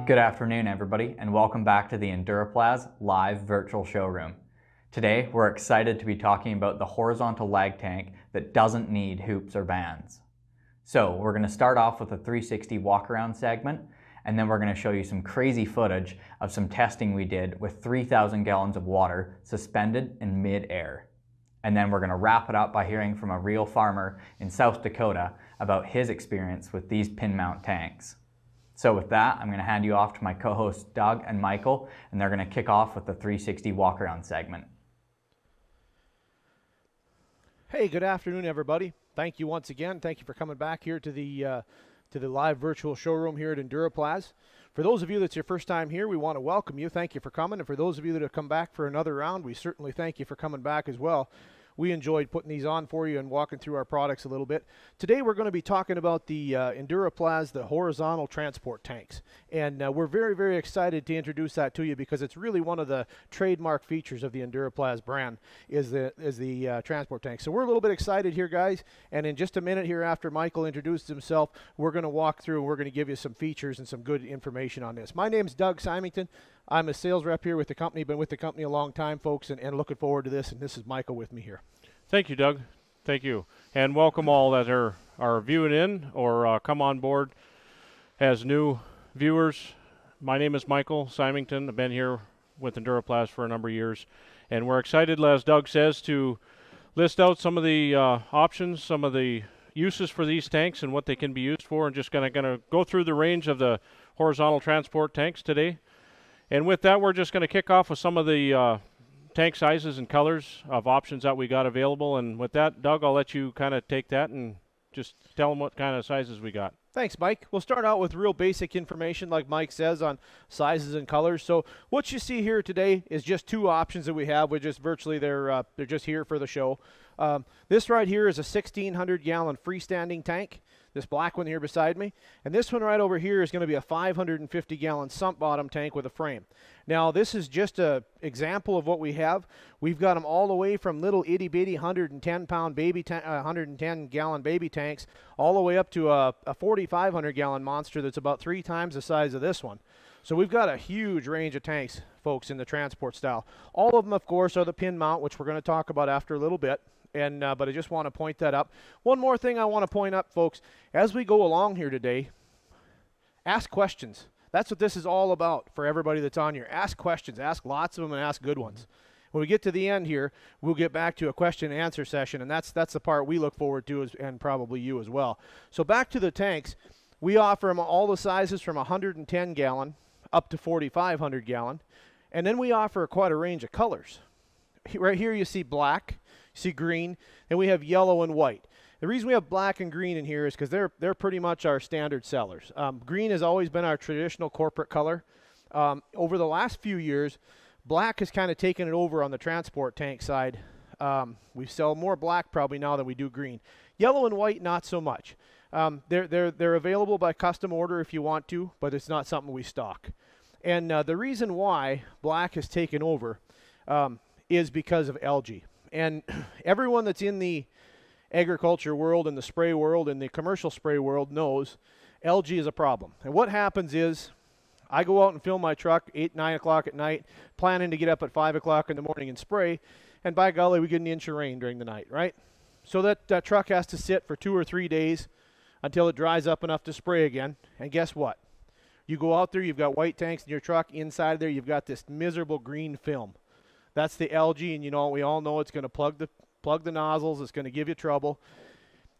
Good afternoon, everybody, and welcome back to the enduraplas live virtual showroom. Today, we're excited to be talking about the horizontal lag tank that doesn't need hoops or bands. So we're going to start off with a 360 walk-around segment, and then we're going to show you some crazy footage of some testing we did with 3,000 gallons of water suspended in mid-air. And then we're going to wrap it up by hearing from a real farmer in South Dakota about his experience with these pin mount tanks. So with that, I'm going to hand you off to my co-hosts Doug and Michael, and they're going to kick off with the 360 walk-around segment. Hey, good afternoon, everybody. Thank you once again. Thank you for coming back here to the live virtual showroom here at enduraplas. For those of you that's your first time here, we want to welcome you. Thank you for coming. And for those of you that have come back for another round, we certainly thank you for coming back as well. We enjoyed putting these on for you and walking through our products a little bit. Today we're going to be talking about the enduraplas, the horizontal transport tanks. And we're very, very excited to introduce that to you because it's really one of the trademark features of the enduraplas brand is the transport tank. So we're a little bit excited here, guys. And in just a minute here after Michael introduces himself, we're going to walk through and we're going to give you some features and some good information on this. My name is Doug Symington. I'm a sales rep here with the company, been with the company a long time, folks, and looking forward to this. And this is Michael with me here. Thank you, Doug. Thank you. And welcome all that are viewing in or come on board as new viewers. My name is Michael Symington. I've been here with enduraplas for a number of years. And we're excited, as Doug says, to list out some of the options, some of the uses for these tanks and what they can be used for, and just going to go through the range of the horizontal transport tanks today. And with that, we're just going to kick off with some of the tank sizes and colors of options that we got available. And with that, Doug, I'll let you kind of take that and just tell them what kind of sizes we got. Thanks, Mike. We'll start out with real basic information, like Mike says, on sizes and colors. So what you see here today is just two options that we have. We're just virtually, they're just here for the show. This right here is a 1,600-gallon freestanding tank. This black one here beside me. And this one right over here is going to be a 550-gallon sump bottom tank with a frame. Now, this is just an example of what we have. We've got them all the way from little itty-bitty 110-pound baby, 110-gallon baby tanks, all the way up to a 4,500-gallon monster that's about 3 times the size of this one. So we've got a huge range of tanks, folks, in the transport style. All of them, of course, are the pin mount, which we're going to talk about after a little bit. And but I just want to point that up. One more thing I want to point up, folks, as we go along here today, ask questions. That's what this is all about for everybody that's on here. Ask questions. Ask lots of them and ask good ones. When we get to the end here, we'll get back to a question and answer session, and that's the part we look forward to, and probably you as well. So back to the tanks. We offer them all the sizes from 110-gallon up to 4,500-gallon, and then we offer quite a range of colors. Right here you see black, you see green, and we have yellow and white. The reason we have black and green in here is because they're pretty much our standard sellers. Green has always been our traditional corporate color. Over the last few years, black has kind of taken it over on the transport tank side. We sell more black probably now than we do green. Yellow and white, not so much. They're available by custom order if you want to, but it's not something we stock. And the reason why black has taken over is because of algae. And everyone that's in the agriculture world and the spray world and the commercial spray world knows algae is a problem. And what happens is I go out and fill my truck 8, 9 o'clock at night, planning to get up at 5 o'clock in the morning and spray, and by golly, we get an inch of rain during the night, right? So that truck has to sit for 2 or 3 days until it dries up enough to spray again. And guess what? You go out there, you've got white tanks in your truck. Inside there, you've got this miserable green film. That's the algae, and we all know it's going to plug the nozzles. It's going to give you trouble.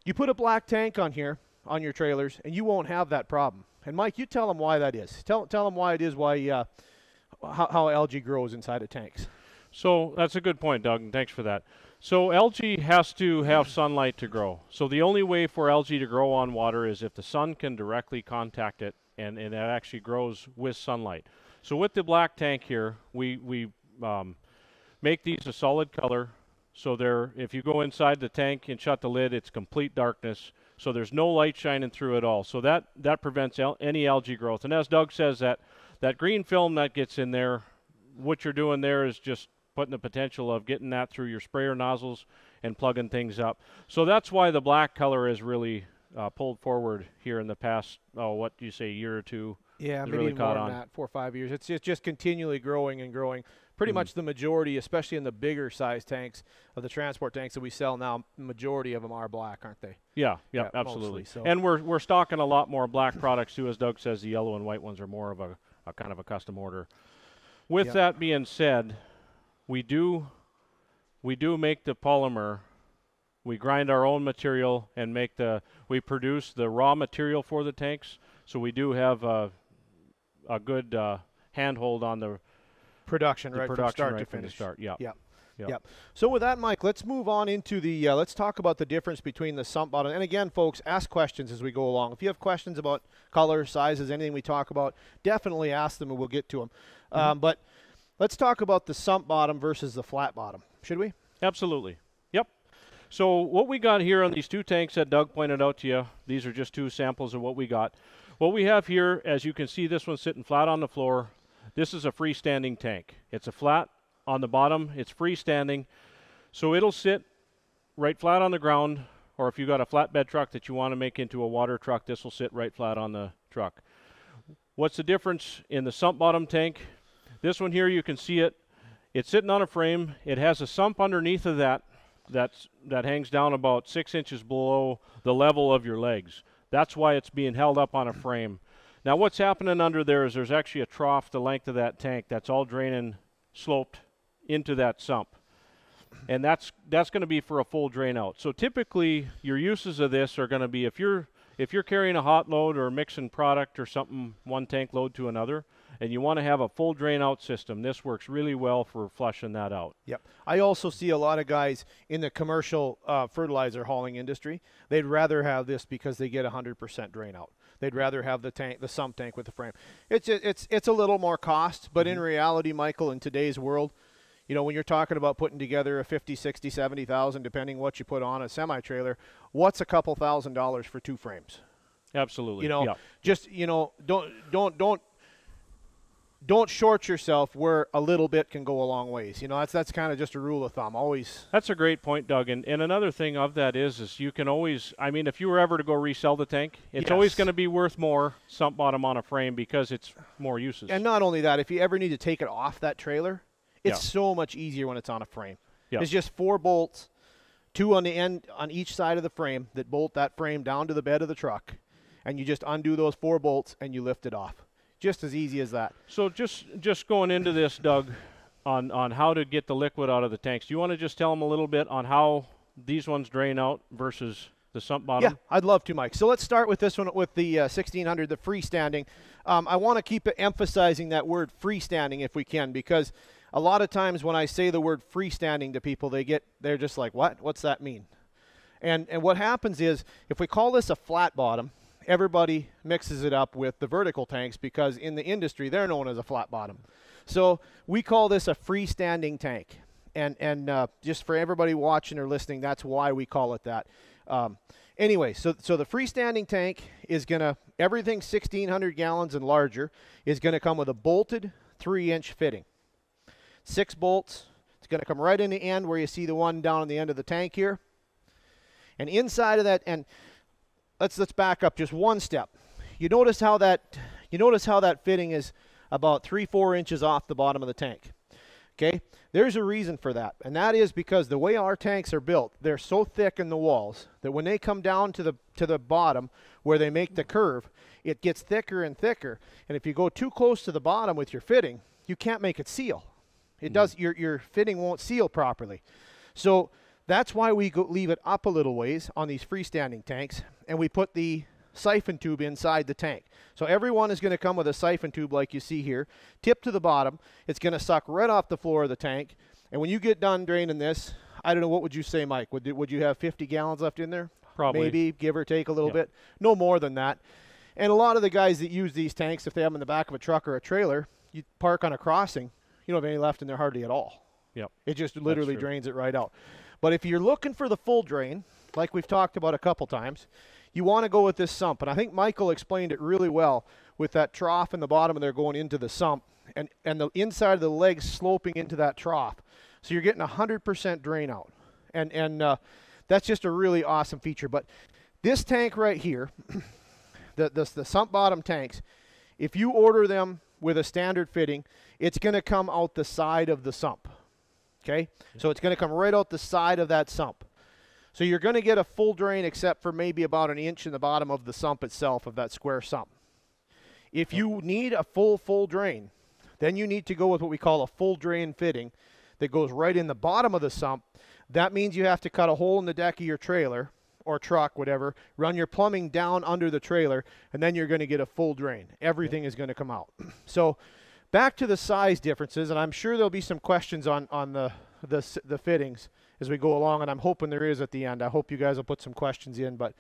You put a black tank on here on your trailers, and you won't have that problem. And Mike, you tell them why that is. Tell them why it is, how algae grows inside of tanks. So that's a good point, Doug, and thanks for that. So algae has to have sunlight to grow. So the only way for algae to grow on water is if the sun can directly contact it, and it actually grows with sunlight. So with the black tank here, we make these a solid color. So if you go inside the tank and shut the lid, it's complete darkness. So there's no light shining through at all. So that prevents any algae growth. And as Doug says, that green film that gets in there, what you're doing there is just putting the potential of getting that through your sprayer nozzles and plugging things up. So that's why the black color is really pulled forward here in the past, what do you say, year or two, Yeah, It's maybe really even more caught than on. that, 4 or 5 years. It's just continually growing and growing. Pretty much the majority, especially in the bigger size tanks of the transport tanks that we sell now, majority of them are black, aren't they? Yeah, Yeah, absolutely. mostly, so. And we're stocking a lot more black products too, as Doug says. The yellow and white ones are more of a kind of a custom order. With Yep. that being said, we do make the polymer. We grind our own material and we produce the raw material for the tanks. So we do have a good handhold on the Production, right, production from start right to from the finish. start. Yeah. Yep. Yep. Yep. So with that, Mike, let's move on into the, let's talk about the difference between the sump bottom. And again, folks, ask questions as we go along. If you have questions about color, sizes, anything we talk about, definitely ask them and we'll get to them. But let's talk about the sump bottom versus the flat bottom, should we? Absolutely. Yep. So what we got here on these two tanks that Doug pointed out to you, these are just two samples of what we got. What we have here, as you can see, this one's sitting flat on the floor. This is a freestanding tank. It's a flat on the bottom. It's freestanding. So it'll sit right flat on the ground, or if you got a flatbed truck that you want to make into a water truck, this will sit right flat on the truck. What's the difference in the sump bottom tank? This one here, you can see it. It's sitting on a frame. It has a sump underneath of that hangs down about 6 inches below the level of your legs. That's why it's being held up on a frame. Now what's happening under there is there's actually a trough the length of that tank that's all draining sloped into that sump. And that's going to be for a full drain out. So typically your uses of this are going to be if you're carrying a hot load or mixing product or something, one tank load to another, and you want to have a full drain out system, this works really well for flushing that out. Yep. I also see a lot of guys in the commercial fertilizer hauling industry. They'd rather have this because they get 100% drain out. They'd rather have the sump tank with the frame. It's a little more cost, but in reality, Michael, in today's world, you know, when you're talking about putting together a 50, 60, 70,000, depending what you put on a semi-trailer, what's a couple $1,000s for two frames? Absolutely. You know, yeah. just, you know, don't short yourself where a little bit can go a long ways. You know, that's kind of just a rule of thumb. Always. That's a great point, Doug. And another thing of that is you can always, I mean, if you were ever to go resell the tank, it's always going to be worth more sump bottom on a frame because it's more uses. And not only that, if you ever need to take it off that trailer, it's so much easier when it's on a frame. It's just 4 bolts, 2 on the end on each side of the frame that bolt that frame down to the bed of the truck. And you just undo those 4 bolts and you lift it off. Just as easy as that. So just going into this, Doug, on how to get the liquid out of the tanks, do you want to just tell them a little bit on how these ones drain out versus the sump bottom? Yeah, I'd love to, Mike. So let's start with this one with the 1600, the freestanding. I want to keep emphasizing that word freestanding if we can, because a lot of times when I say the word freestanding to people, they're just like, what? What's that mean? And what happens is, if we call this a flat bottom, everybody mixes it up with the vertical tanks because in the industry, they're known as a flat bottom. So we call this a freestanding tank. And just for everybody watching or listening, that's why we call it that. Anyway, so the freestanding tank is going to, everything 1,600 gallons and larger is going to come with a bolted 3-inch fitting. 6 bolts. It's going to come right in the end where you see the one down on the end of the tank here. And inside of that, and let's back up just one step. You notice how that fitting is about 3-4 inches off the bottom of the tank. Okay, there's a reason for that, and that is because the way our tanks are built, they're so thick in the walls that when they come down to the bottom where they make the curve, it gets thicker and thicker. And if you go too close to the bottom with your fitting, you can't make it seal. It does, your fitting won't seal properly. So that's why we leave it up a little ways on these freestanding tanks, and we put the siphon tube inside the tank. So every one is going to come with a siphon tube like you see here, tipped to the bottom. It's going to suck right off the floor of the tank. And when you get done draining this, I don't know, what would you say, Mike? Would you have 50 gallons left in there? Probably. Maybe, give or take a little bit. No more than that. And a lot of the guys that use these tanks, if they have them in the back of a truck or a trailer, you park on a crossing, you don't have any left in there hardly at all. Yep. It just literally drains it right out. But if you're looking for the full drain, like we've talked about a couple times, you want to go with this sump. And I think Michael explained it really well with that trough in the bottom, and they're going into the sump, and the inside of the legs sloping into that trough. So you're getting 100% drain out. And that's just a really awesome feature. But this tank right here, the sump bottom tanks, If you order them with a standard fitting, it's going to come out the side of the sump. Okay? So it's going to come right out the side of that sump. So you're going to get a full drain except for maybe about an inch in the bottom of the sump itself, of that square sump. If you need a full drain, then you need to go with what we call a full drain fitting that goes right in the bottom of the sump. That means you have to cut a hole in the deck of your trailer or truck, whatever, run your plumbing down under the trailer, and then you're going to get a full drain. Everything is going to come out. So back to the size differences, and I'm sure there'll be some questions on the fittings as we go along, and I'm hoping there is at the end. I hope you guys will put some questions in. But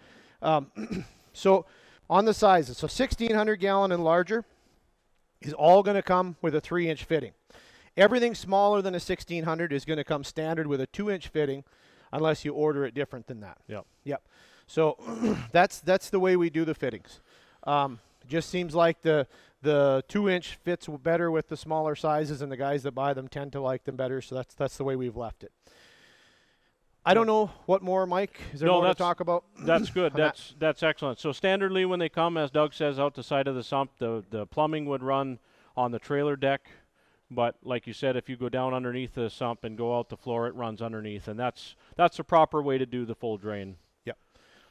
so on the sizes, so 1,600 gallon and larger is all going to come with a 3-inch fitting. Everything smaller than a 1,600 is going to come standard with a 2-inch fitting, unless you order it different than that. Yep. So that's the way we do the fittings. Just seems like the 2-inch fits better with the smaller sizes, and the guys that buy them tend to like them better. So that's the way we've left it. I don't know what more, Mike. Is there more to talk about? That's good. That's excellent. So standardly, when they come, as Doug says, out the side of the sump, the plumbing would run on the trailer deck. But like you said, if you go down underneath the sump and go out the floor, it runs underneath, and that's the proper way to do the full drain. Yeah.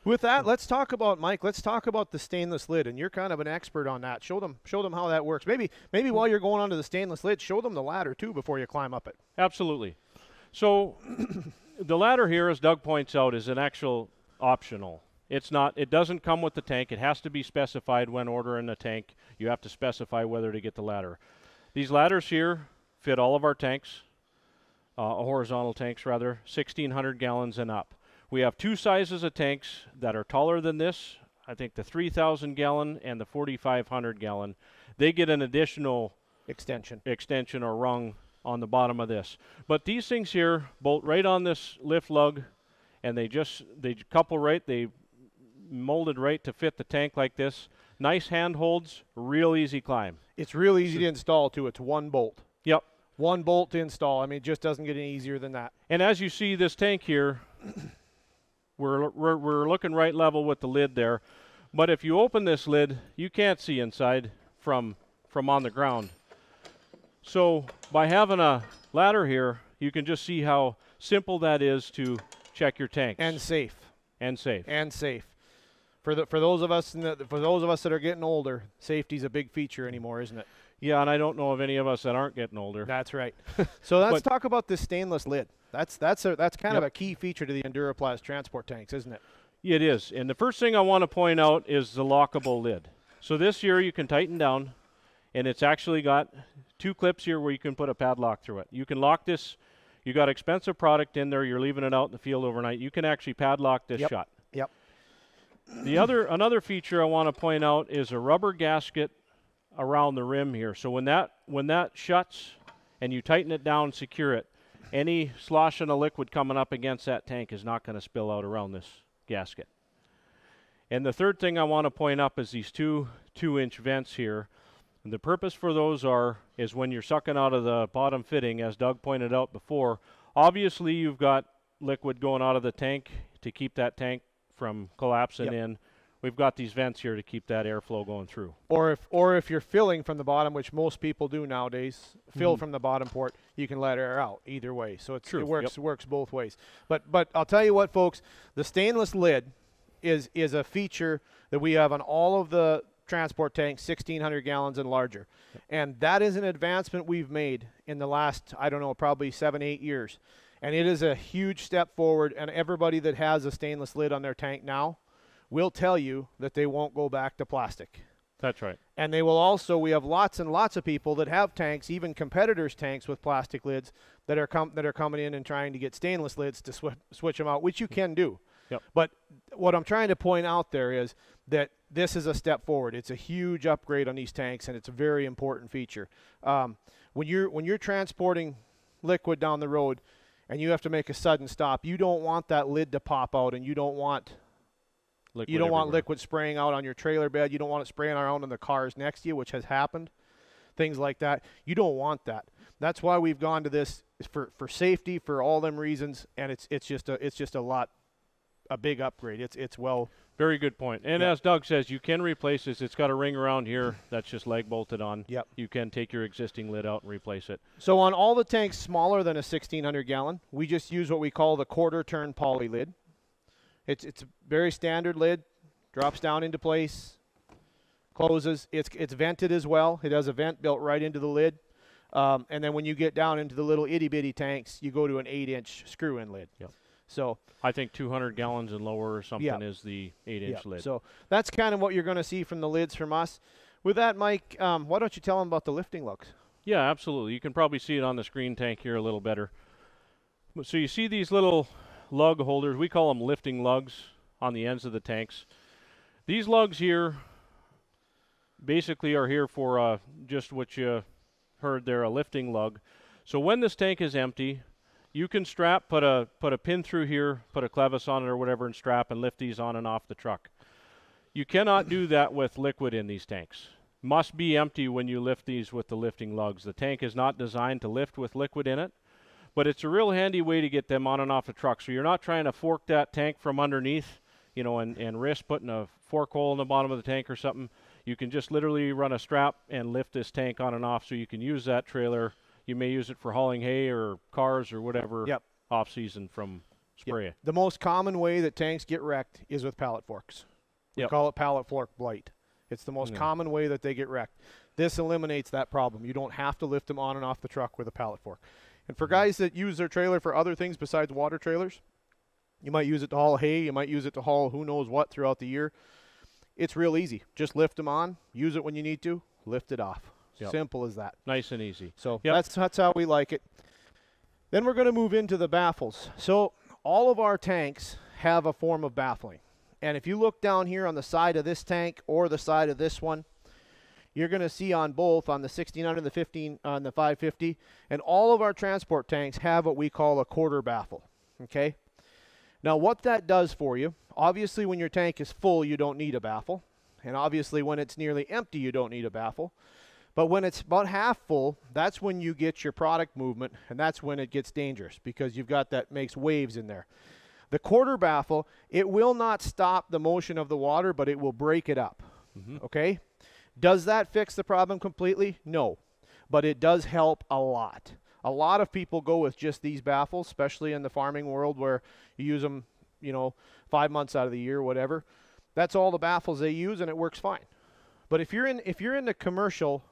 With that, let's talk about, Mike. Let's talk about the stainless lid, and you're kind of an expert on that. Show them how that works. Maybe while you're going onto the stainless lid, show them the ladder too before you climb up it. Absolutely. So the ladder here, as Doug points out, is an actual optional. It's not. It doesn't come with the tank. It has to be specified when ordering a tank. You have to specify whether to get the ladder. These ladders here fit all of our tanks, horizontal tanks rather, 1,600 gallons and up. We have 2 sizes of tanks that are taller than this. I think the 3,000 gallon and the 4,500 gallon. They get an additional extension or rung on the bottom of this. But these things here bolt right on this lift lug, and they couple right. They molded right to fit the tank like this. Nice handholds, real easy climb. It's real easy to install too. It's 1 bolt. Yep. 1 bolt to install. I mean, it just doesn't get any easier than that. And as you see this tank here, we're looking right level with the lid there. But if you open this lid, you can't see inside from on the ground. So by having a ladder here, you can just see how simple that is to check your tanks. And safe. And safe. And safe. For those of us that are getting older, safety's a big feature anymore, isn't it? Yeah, and I don't know of any of us that aren't getting older. That's right. So let's talk about this stainless lid. That's kind of a key feature to the enduraplas transport tanks, isn't it? It is. And the first thing I want to point out is the lockable lid. So this here you can tighten down, and it's actually got 2 clips here where you can put a padlock through it. You can lock this. You got expensive product in there. You're leaving it out in the field overnight. You can actually padlock this shut. Yep. Another feature I want to point out is a rubber gasket around the rim here. So when that shuts and you tighten it down, secure it, any sloshing of liquid coming up against that tank is not going to spill out around this gasket. And the third thing I want to point up is these 2-inch vents here. And the purpose for those is when you're sucking out of the bottom fitting, as Doug pointed out before, obviously you've got liquid going out of the tank to keep that tank from collapsing in. We've got these vents here to keep that airflow going through. Or if you're filling from the bottom, which most people do nowadays, fill from the bottom port, you can let air out either way. So it works both ways. But I'll tell you what, folks, the stainless lid is a feature that we have on all of the transport tanks, 1,600 gallons and larger. And that is an advancement we've made in the last, I don't know, probably 7-8 years. And it is a huge step forward, and everybody that has a stainless lid on their tank now will tell you that they won't go back to plastic. That's right. And they will also, we have lots and lots of people that have tanks, even competitors' tanks with plastic lids that are coming in and trying to get stainless lids to switch them out, which you can do. Yep. But what I'm trying to point out there is that this is a step forward. It's a huge upgrade on these tanks, and it's a very important feature. When you're transporting liquid down the road and you have to make a sudden stop, you don't want that lid to pop out, and you don't want liquid spraying out on your trailer bed. You don't want it spraying around in the cars next to you, which has happened. Things like that. You don't want that. That's why we've gone to this for safety, for all them reasons, and it's just a big upgrade. It's well Very good point. And Yep. as Doug says, you can replace this. It's got a ring around here that's just leg bolted on. Yep. You can take your existing lid out and replace it. So on all the tanks smaller than a 1600 gallon, we just use what we call the quarter turn poly lid. It's a very standard lid, drops down into place, closes. It's vented as well. It has a vent built right into the lid. And then when you get down into the little itty bitty tanks, you go to an 8-inch screw-in lid. Yep. So I think 200 gallons and lower or something Yep. is the 8-inch lid. So that's kind of what you're going to see from the lids from us. With that, Mike, why don't you tell them about the lifting lugs? Yeah, absolutely. You can probably see it on the screen tank here a little better. So you see these little lug holders. We call them lifting lugs on the ends of the tanks. These lugs here basically are here for just what you heard there, a lifting lug. So when this tank is empty, you can strap, put a pin through here, put a clevis on it or whatever, and strap and lift these on and off the truck. You cannot do that with liquid in these tanks. Must be empty when you lift these with the lifting lugs. The tank is not designed to lift with liquid in it, but it's a real handy way to get them on and off the truck. So you're not trying to fork that tank from underneath, you know, and risk putting a fork hole in the bottom of the tank or something. You can just literally run a strap and lift this tank on and off so you can use that trailer. You may use it for hauling hay or cars or whatever Yep. off season from spray. The most common way that tanks get wrecked is with pallet forks. We Yep. call it pallet fork blight. It's the most Yeah. common way that they get wrecked. This eliminates that problem. You don't have to lift them on and off the truck with a pallet fork. And for guys that use their trailer for other things besides water trailers, you might use it to haul hay, you might use it to haul who knows what throughout the year. It's real easy. Just lift them on, use it when you need to, lift it off. Yep. Simple as that. Nice and easy. So Yep. that's how we like it. Then we're going to move into the baffles. So all of our tanks have a form of baffling. And if you look down here on the side of this tank or the side of this one, you're going to see on both, on the 1600 and the 15, on the 550, and all of our transport tanks have what we call a quarter baffle. Okay? Now what that does for you, obviously when your tank is full, you don't need a baffle. And obviously when it's nearly empty, you don't need a baffle. But when it's about half full, that's when you get your product movement, and that's when it gets dangerous because you've got that makes waves in there. The quarter baffle, it will not stop the motion of the water, but it will break it up. Okay? Does that fix the problem completely? No. But it does help a lot. A lot of people go with just these baffles, especially in the farming world where you use them, you know, 5 months out of the year, whatever. That's all the baffles they use, and it works fine. But if you're in the commercial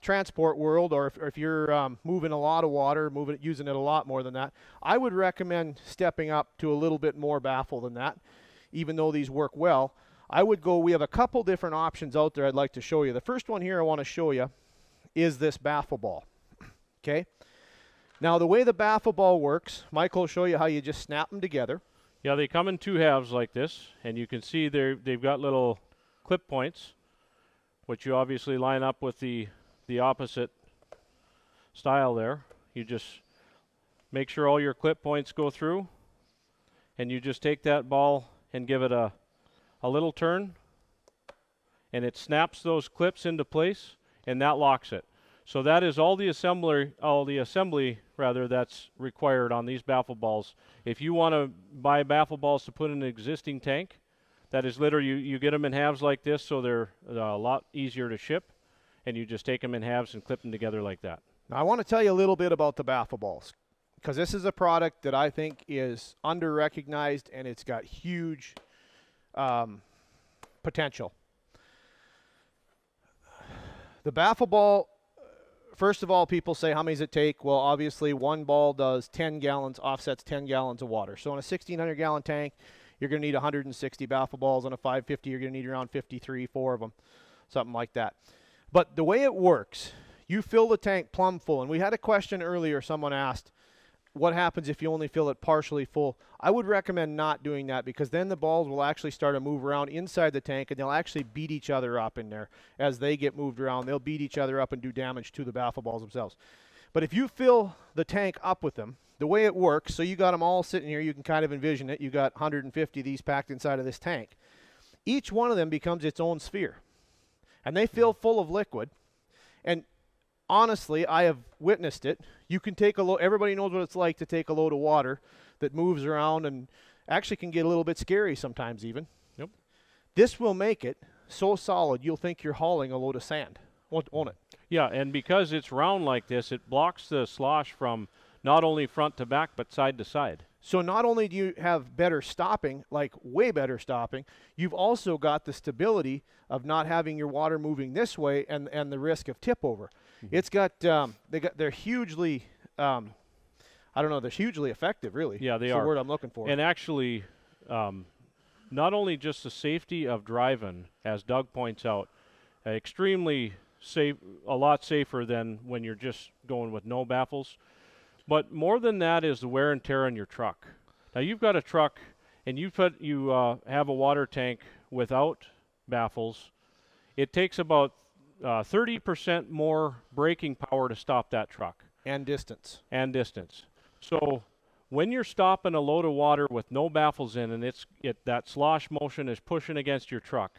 transport world, or if you're moving a lot of water, using it a lot more than that, I would recommend stepping up to a little bit more baffle than that. Even though these work well, I would go, we have a couple different options out there I'd like to show you. The first one here I want to show you is this baffle ball. Okay? Now the way the baffle ball works, Michael will show you how you just snap them together. Yeah, they come in two halves like this, and you can see they've got little clip points, which you obviously line up with the opposite style there. You just make sure all your clip points go through, and you just take that ball and give it a little turn, and it snaps those clips into place, and that locks it. So that is all the assembly that's required on these baffle balls. If you want to buy baffle balls to put in an existing tank, that is literally, you get them in halves like this, so they're a lot easier to ship, and you just take them in halves and clip them together like that. Now I want to tell you a little bit about the baffle balls, because this is a product that I think is under-recognized, and it's got huge potential. The baffle ball, first of all, people say, how many does it take? Well, obviously, one ball does 10 gallons, offsets 10 gallons of water. So in a 1,600-gallon tank, you're going to need 160 baffle balls. On a 550, you're going to need around 53, 4 of them, something like that. But the way it works, you fill the tank plumb full. And we had a question earlier, someone asked, what happens if you only fill it partially full? I would recommend not doing that, because then the balls will actually start to move around inside the tank, and they'll actually beat each other up in there. As they get moved around, they'll beat each other up and do damage to the baffle balls themselves. But if you fill the tank up with them, the way it works, so you got them all sitting here, you can kind of envision it. You got 150 of these packed inside of this tank. Each one of them becomes its own sphere, and they fill full of liquid. And honestly, I have witnessed it. You can take a load, everybody knows what it's like to take a load of water that moves around and actually can get a little bit scary sometimes even. Yep. This will make it so solid you'll think you're hauling a load of sand, won't it? Yeah, and because it's round like this, it blocks the slosh from not only front to back, but side to side. So not only do you have better stopping, like way better stopping, you've also got the stability of not having your water moving this way and the risk of tip over. It's got, they're hugely, I don't know, they're hugely effective, really. Yeah, they That's are. the word I'm looking for. And actually, not only just the safety of driving, as Doug points out, extremely safe, a lot safer than when you're just going with no baffles. But more than that is the wear and tear on your truck. Now you've got a truck, and you have a water tank without baffles. It takes about 30% more braking power to stop that truck. And distance. And distance. So when you're stopping a load of water with no baffles in, and that slosh motion is pushing against your truck,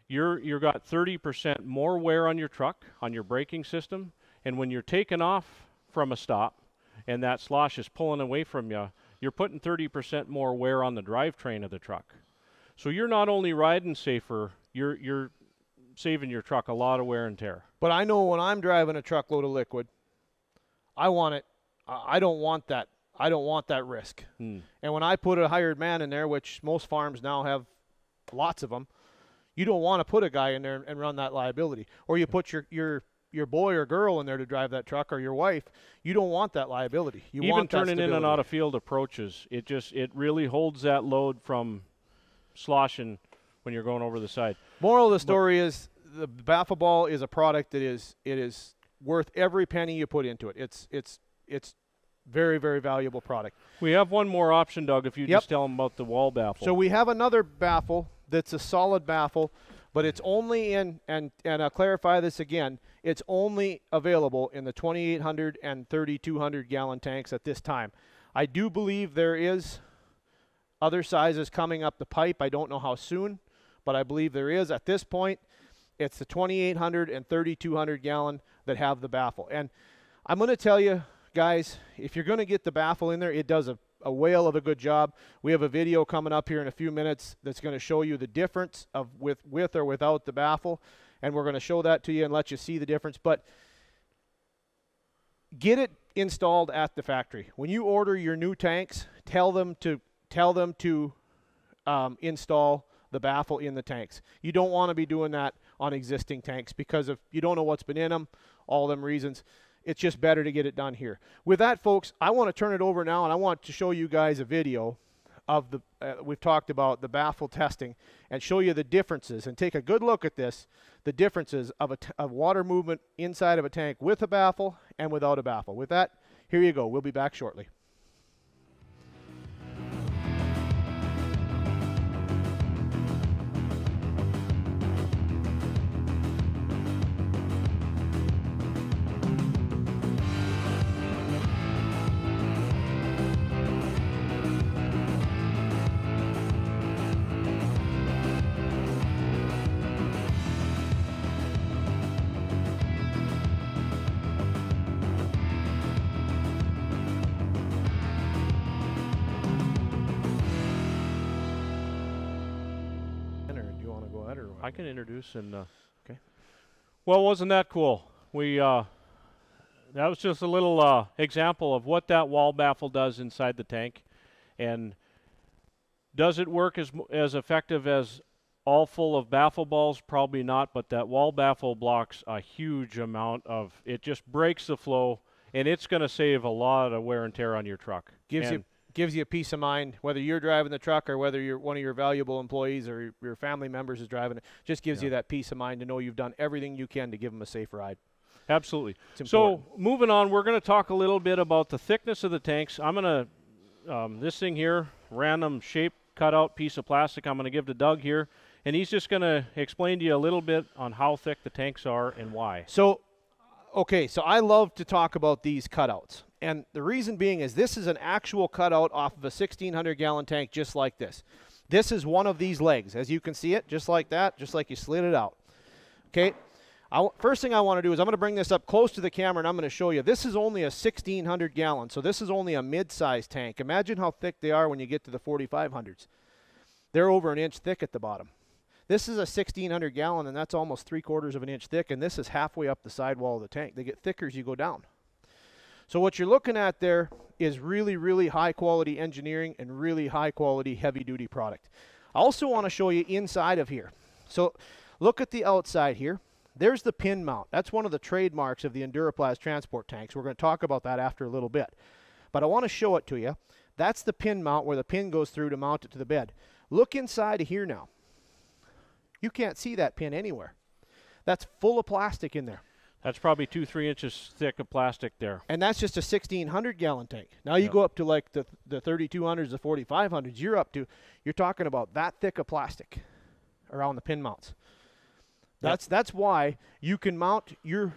you've got 30% more wear on your truck, on your braking system, and when you're taking off from a stop, and that slosh is pulling away from you, you're putting 30% more wear on the drivetrain of the truck. So you're not only riding safer, you're saving your truck a lot of wear and tear. But I know when I'm driving a truckload of liquid, I want it. I don't want that. I don't want that risk. And when I put a hired man in there, which most farms now have lots of them, you don't want to put a guy in there and run that liability. Or you put your boy or girl in there to drive that truck, or your wife. You don't want that liability. You even want that turning in stability. and out of field approaches, it really holds that load from sloshing when you're going over the side. Moral of the story is the baffle ball is a product that is worth every penny you put into it. It's very, very valuable product. We have one more option, Doug, if you just tell them about the wall baffle. So we have another baffle that's a solid baffle, but it's only in, and I'll clarify this again, it's only available in the 2,800 and 3,200 gallon tanks at this time. I do believe there is other sizes coming up the pipe. I don't know how soon, but I believe there is. At this point, it's the 2,800 and 3,200 gallon that have the baffle. And I'm going to tell you, guys, if you're going to get the baffle in there, it does a whale of a good job. We have a video coming up here in a few minutes that's going to show you the difference of with or without the baffle, and we're going to show that to you and let you see the difference. But get it installed at the factory. When you order your new tanks, tell them to install the baffle in the tanks. You don't want to be doing that on existing tanks because if you don't know what's been in them, all them reasons. It's just better to get it done here. With that, folks, I want to turn it over now, and I want to show you guys a video of the, we've talked about the baffle testing, and show you the differences, and take a good look at this, the differences of water movement inside of a tank with a baffle and without a baffle. With that, here you go. We'll be back shortly. I can introduce and okay. Well, wasn't that cool? We that was just a little example of what that wall baffle does inside the tank, and does it work as effective as all full of baffle balls? Probably not, but that wall baffle blocks a huge amount of it. Just breaks the flow, and it's going to save a lot of wear and tear on your truck. Gives you peace of mind, whether you're driving the truck or whether you're one of your valuable employees or your family members is driving it. Just gives you that peace of mind to know you've done everything you can to give them a safe ride. Absolutely. So moving on, we're going to talk a little bit about the thickness of the tanks. I'm going to, this thing here, random shape cutout piece of plastic, I'm going to give to Doug here, and he's just going to explain to you a little bit on how thick the tanks are and why. So, okay, so I love to talk about these cutouts. And the reason being is this is an actual cutout off of a 1,600 gallon tank just like this. This is one of these legs. As you can see it, just like that, just like you slid it out. Okay, First thing I want to do is I'm going to bring this up close to the camera and I'm going to show you. This is only a 1,600 gallon, so this is only a mid-size tank. Imagine how thick they are when you get to the 4,500s. They're over an inch thick at the bottom. This is a 1,600 gallon, and that's almost 3/4 of an inch thick, and this is halfway up the sidewall of the tank. They get thicker as you go down. So what you're looking at there is really, really high-quality engineering and really high-quality heavy-duty product. I also want to show you inside of here. So look at the outside here. There's the pin mount. That's one of the trademarks of the enduraplas transport tanks. We're going to talk about that after a little bit. But I want to show it to you. That's the pin mount where the pin goes through to mount it to the bed. Look inside of here now. You can't see that pin anywhere. That's full of plastic in there. That's probably 2-3 inches thick of plastic there. And that's just a 1,600 gallon tank. Now you go up to like the 3,200s, the 4,500s, you're talking about that thick of plastic around the pin mounts. That's why you can mount your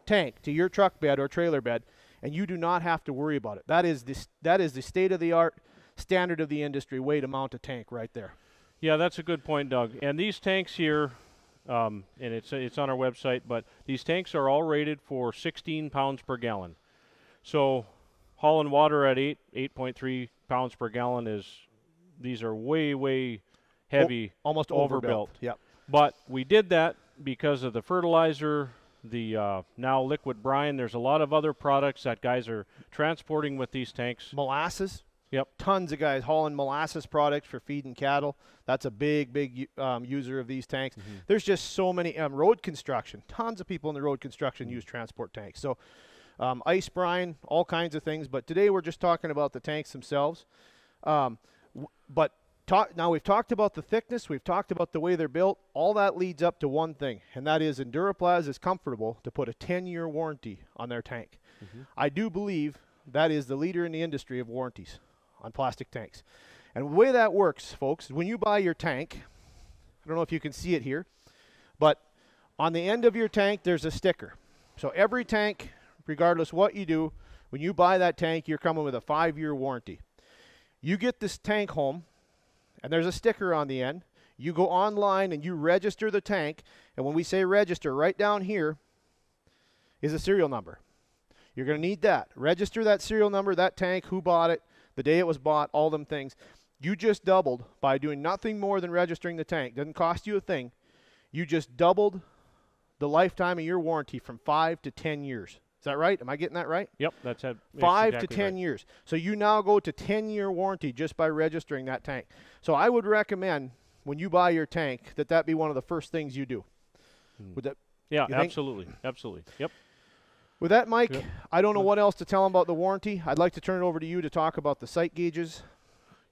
tank to your truck bed or trailer bed, and you do not have to worry about it. That is the state-of-the-art, standard of the industry way to mount a tank right there. Yeah, that's a good point, Doug. And these tanks here, and it's on our website, but these tanks are all rated for 16 pounds per gallon. So hauling water at 8.3 pounds per gallon these are way, way heavy, almost overbuilt. Yep. But we did that because of the fertilizer, the now liquid brine. There's a lot of other products that guys are transporting with these tanks. Molasses. Yep. Tons of guys hauling molasses products for feeding cattle. That's a big user of these tanks. Mm-hmm. There's just so many. Road construction. Tons of people in the road construction use transport tanks. So ice brine, all kinds of things. But today we're just talking about the tanks themselves. Now we've talked about the thickness, we've talked about the way they're built. All that leads up to one thing, and that is enduraplas is comfortable to put a 10-year warranty on their tank. Mm-hmm. I do believe that is the leader in the industry of warranties on plastic tanks. And the way that works, folks, when you buy your tank, I don't know if you can see it here, but on the end of your tank there's a sticker. So every tank, regardless what you do, when you buy that tank, you're coming with a 5-year warranty. You get this tank home, and there's a sticker on the end. You go online and you register the tank, and when we say register, right down here is a serial number. You're going to need that. Register that serial number, that tank, who bought it, the day it was bought, all them things. You just doubled by doing nothing more than registering the tank. Doesn't cost you a thing. You just doubled the lifetime of your warranty from 5 to 10 years. Is that right? Am I getting that right? Yep, that's 5 exactly to 10 right. years. So you now go to 10-year warranty just by registering that tank. So I would recommend when you buy your tank that be one of the first things you do. Would that? Yeah, absolutely, absolutely. Yep. With that, Mike, Yep. I don't know what else to tell them about the warranty. I'd like to turn it over to you to talk about the sight gauges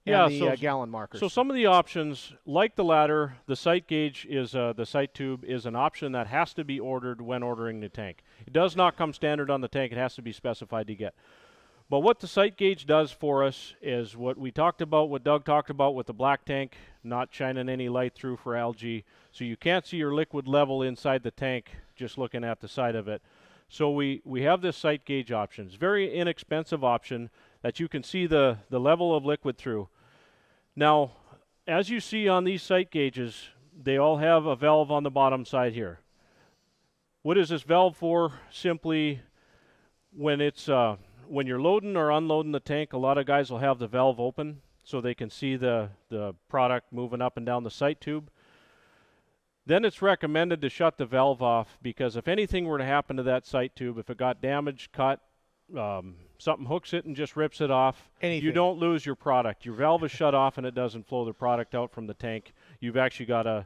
and the gallon markers. So some of the options, like the ladder, the sight gauge is the sight tube is an option that has to be ordered when ordering the tank. It does not come standard on the tank. It has to be specified to get. But what the sight gauge does for us is what we talked about, what Doug talked about with the black tank, not shining any light through for algae. So you can't see your liquid level inside the tank just looking at the side of it. So we have this sight gauge option. It's a very inexpensive option that you can see the level of liquid through. Now, as you see on these sight gauges, they all have a valve on the bottom side here. What is this valve for? Simply when it's when you're loading or unloading the tank, a lot of guys will have the valve open so they can see the product moving up and down the sight tube. Then it's recommended to shut the valve off, because if anything were to happen to that sight tube, if it got damaged, cut, something hooks it and just rips it off, you don't lose your product. Your valve is shut off and it doesn't flow the product out from the tank. You've actually got a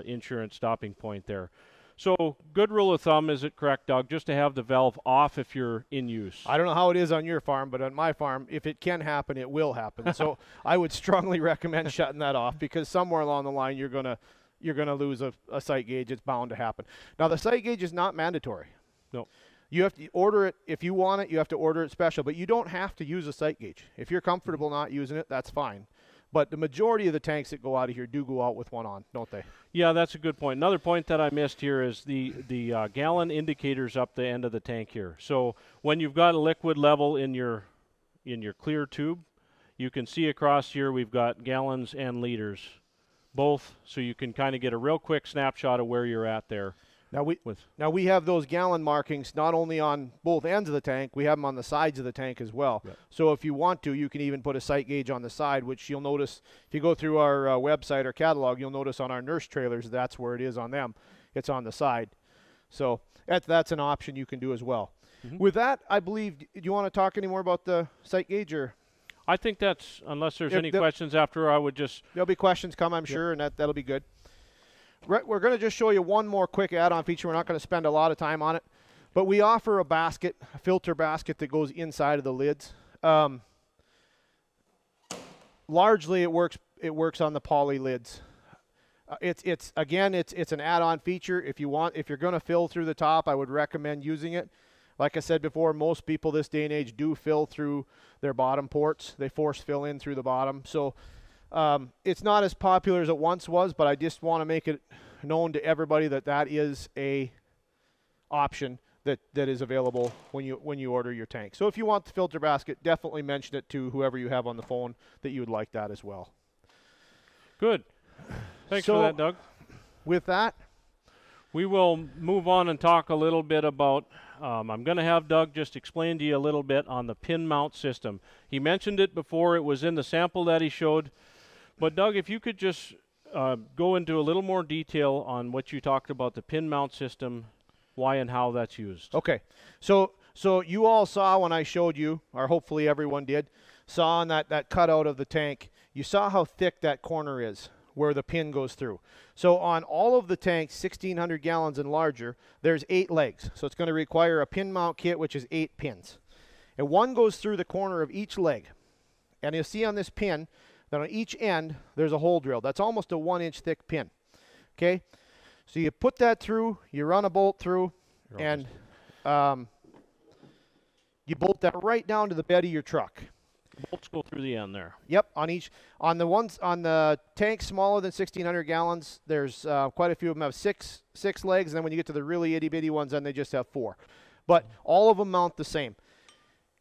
insurance stopping point there. So good rule of thumb, is it correct, Doug, just to have the valve off if you're in use? I don't know how it is on your farm, but on my farm, if it can happen, it will happen. So I would strongly recommend shutting that off, because somewhere along the line you're gonna lose a sight gauge. It's bound to happen. Now, the sight gauge is not mandatory. No. You have to order it. If you want it, you have to order it special, but you don't have to use a sight gauge. If you're comfortable not using it, that's fine. But the majority of the tanks that go out of here do go out with one on, don't they? Yeah, that's a good point. Another point that I missed here is the gallon indicators up the end of the tank here. So when you've got a liquid level in your clear tube, you can see across here we've got gallons and liters, both, so you can kind of get a real quick snapshot of where you're at there. Now we have those gallon markings not only on both ends of the tank, we have them on the sides of the tank as well. Yep. So if you want to, you can even put a sight gauge on the side, which you'll notice if you go through our website or catalog, you'll notice on our nurse trailers, that's where it is on them. It's on the side. So that's an option you can do as well. With that, I believe, do you want to talk any more about the sight gauge? Or? I think that's, unless there's any questions after, I would just... There'll be questions come, I'm sure, and that'll be good. We're going to just show you one more quick add-on feature. We're not going to spend a lot of time on it. But we offer a basket, a filter basket that goes inside of the lids. Largely, it works on the poly lids. It's an add-on feature. If you're going to fill through the top, I would recommend using it. Like I said before, most people this day and age do fill through their bottom ports. They force fill in through the bottom. So it's not as popular as it once was, but I just want to make it known to everybody that is a option that is available when you order your tank. So if you want the filter basket, definitely mention it to whoever you have on the phone that you would like that as well. Good. Thanks for that, Doug. With that, we will move on and talk a little bit about, I'm going to have Doug just explain to you a little bit on the pin mount system. He mentioned it before. It was in the sample that he showed. But Doug, if you could just go into a little more detail on what you talked about, the pin mount system, why and how that's used. Okay. So you all saw when I showed you, or hopefully everyone did, saw on that cutout of the tank, you saw how thick that corner is where the pin goes through. So on all of the tanks, 1,600 gallons and larger, there's 8 legs. So it's going to require a pin mount kit, which is 8 pins. And one goes through the corner of each leg. And you'll see on this pin that on each end, there's a hole drilled. That's almost a 1-inch thick pin. Okay? So you put that through, you run a bolt through, and you bolt that right down to the bed of your truck. Bolts go through the end there. Yep, on the tanks smaller than 1,600 gallons, there's quite a few of them have six legs, and then when you get to the really itty bitty ones, then they just have 4. But all of them mount the same.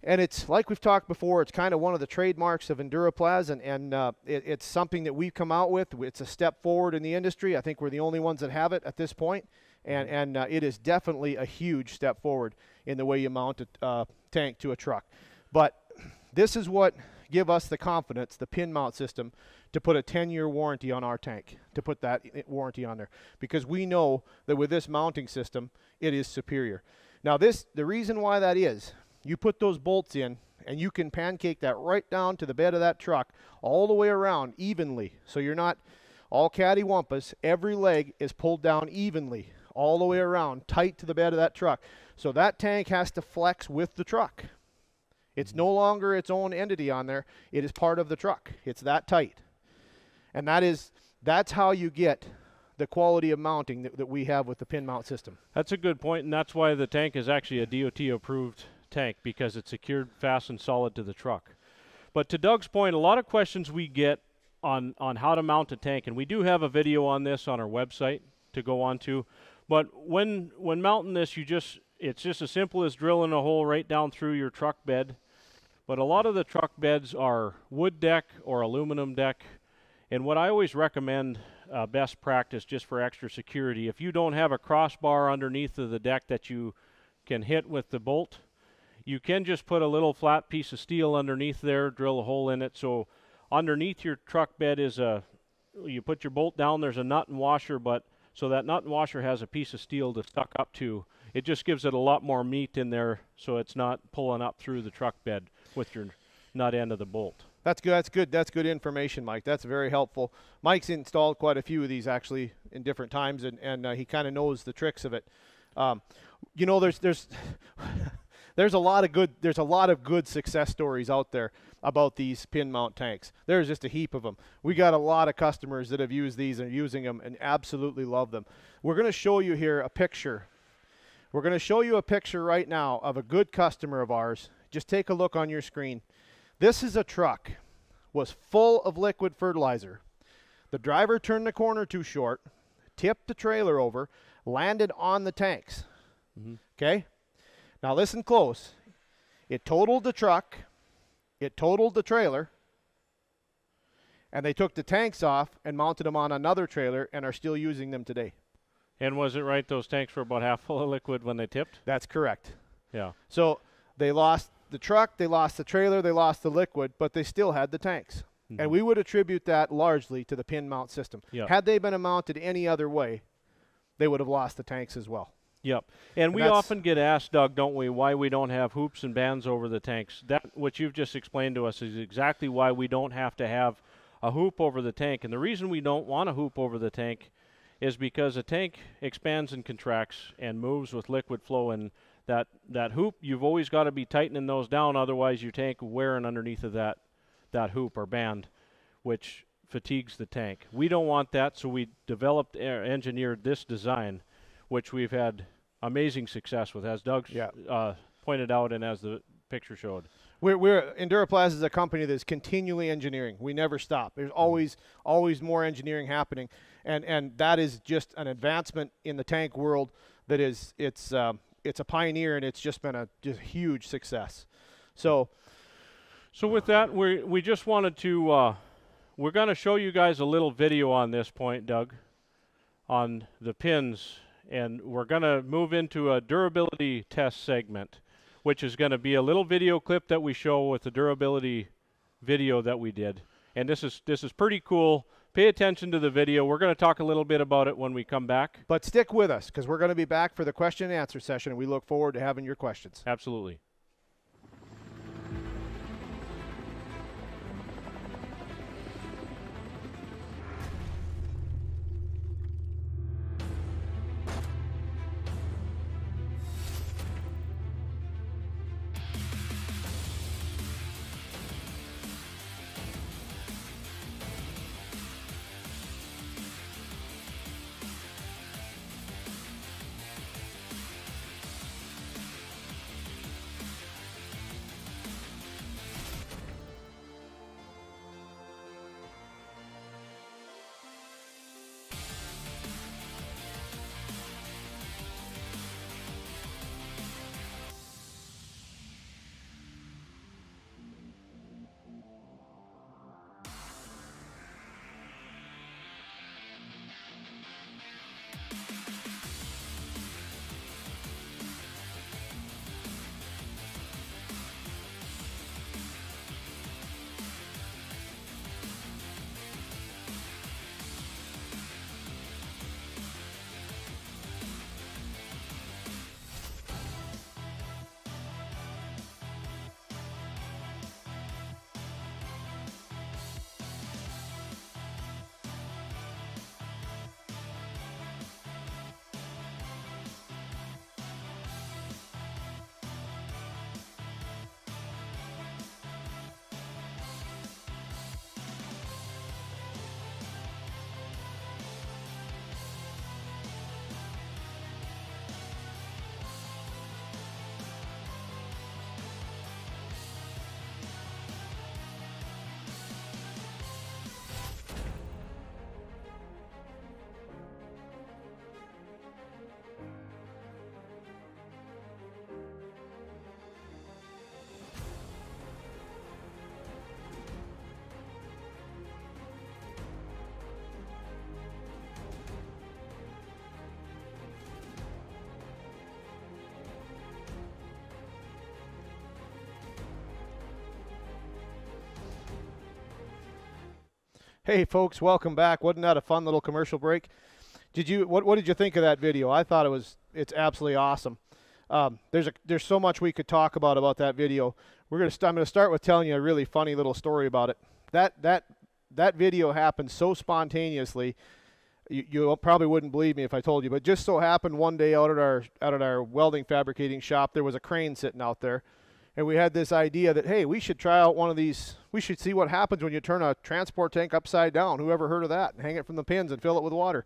And it's like we've talked before, it's kind of one of the trademarks of enduraplas, and it's something that we've come out with. It's a step forward in the industry. I think we're the only ones that have it at this point, and it is definitely a huge step forward in the way you mount a tank to a truck. But this is what give us the confidence, the pin mount system, to put a 10-year warranty on our tank, to put that warranty on there, because we know that with this mounting system, it is superior. Now the reason why that is, you put those bolts in, and you can pancake that right down to the bed of that truck all the way around evenly. So you're not all cattywampus. Every leg is pulled down evenly all the way around, tight to the bed of that truck. So that tank has to flex with the truck. It's no longer its own entity on there. It is part of the truck. It's that tight. And that's how you get the quality of mounting that we have with the pin mount system. That's a good point, and that's why the tank is actually a DOT approved tank, because it's secured fast and solid to the truck. But to Doug's point, a lot of questions we get on how to mount a tank, and we do have a video on this on our website to go on to. But when mounting this, it's just as simple as drilling a hole right down through your truck bed. But a lot of the truck beds are wood deck or aluminum deck. And what I always recommend, best practice just for extra security, if you don't have a crossbar underneath of the deck that you can hit with the bolt, you can just put a little flat piece of steel underneath there, drill a hole in it. So underneath your truck bed is you put your bolt down, there's a nut and washer, but so that nut and washer has a piece of steel to stuck up to. It just gives it a lot more meat in there, so it's not pulling up through the truck bed with your nut end of the bolt. That's good. That's good information, Mike. That's very helpful. Mike's installed quite a few of these actually in different times, and he kind of knows the tricks of it. You know, there's a lot of good success stories out there about these pin mount tanks. There's just a heap of them. We got a lot of customers that have used these and are using them and absolutely love them. We're going to show you here a picture. We're going to show you a picture right now of a good customer of ours. Just take a look on your screen. This is a truck, was full of liquid fertilizer. The driver turned the corner too short, tipped the trailer over, landed on the tanks. Okay? Now listen close. It totaled the truck, it totaled the trailer, and they took the tanks off and mounted them on another trailer and are still using them today. And was it right those tanks were about half full of liquid when they tipped? That's correct. Yeah. So they lost the truck, they lost the trailer, they lost the liquid, but they still had the tanks. Mm-hmm. And we would attribute that largely to the pin mount system. Yep. Had they been mounted any other way, they would have lost the tanks as well. Yep. And we often get asked, Doug, don't we, why we don't have hoops and bands over the tanks. That, what you've just explained to us, is exactly why we don't have to have a hoop over the tank. And the reason we don't want a hoop over the tank is because a tank expands and contracts and moves with liquid flow, and that hoop, you've always got to be tightening those down, otherwise your tank wearing underneath of that hoop or band, which fatigues the tank. We don't want that, so we developed, engineered this design, which we've had amazing success with, as Doug pointed out and as the picture showed. Enduraplas is a company that's continually engineering. We never stop. There's always more engineering happening, and that is just an advancement in the tank world. That is, it's a pioneer, and it's just been a huge success. So with that, we just wanted to we're going to show you guys a little video on this point, Doug, on the pins, and we're going to move into a durability test segment, which is going to be a little video clip that we show with the durability video that we did. And this is pretty cool. Pay attention to the video. We're going to talk a little bit about it when we come back. But stick with us, because we're going to be back for the question and answer session, and we look forward to having your questions. Absolutely. Hey folks, welcome back. Wasn't that a fun little commercial break? What did you think of that video? I thought it's absolutely awesome. There's so much we could talk about that video. I'm going to start with telling you a really funny little story about it. That video happened so spontaneously. You probably wouldn't believe me if I told you, but just so happened one day out at our welding fabricating shop, there was a crane sitting out there. And we had this idea that, hey, we should try out one of these. We should see what happens when you turn a transport tank upside down. Who ever heard of that? And hang it from the pins and fill it with water.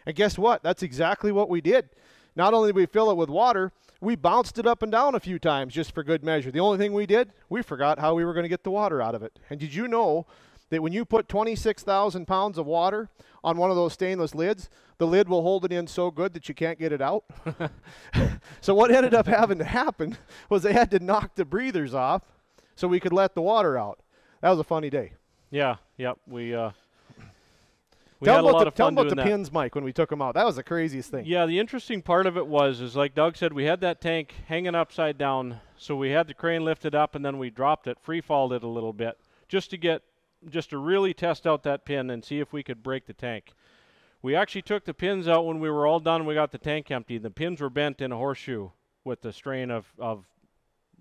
And guess what? That's exactly what we did. Not only did we fill it with water, we bounced it up and down a few times just for good measure. The only thing we did, we forgot how we were going to get the water out of it. And did you know that when you put 26,000 pounds of water on one of those stainless lids, the lid will hold it in so good that you can't get it out? So what ended up having to happen was they had to knock the breathers off so we could let the water out. That was a funny day. Yeah, yep. We had a lot of tell fun them doing about the that. pins, Mike, when we took them out. That was the craziest thing. Yeah, the interesting part of it was, like Doug said, we had that tank hanging upside down, so we had the crane lifted up, and then we dropped it, free-falled it a little bit, just to really test out that pin and see if we could break the tank. We actually took the pins out when we were all done. We got the tank empty. The pins were bent in a horseshoe with the strain of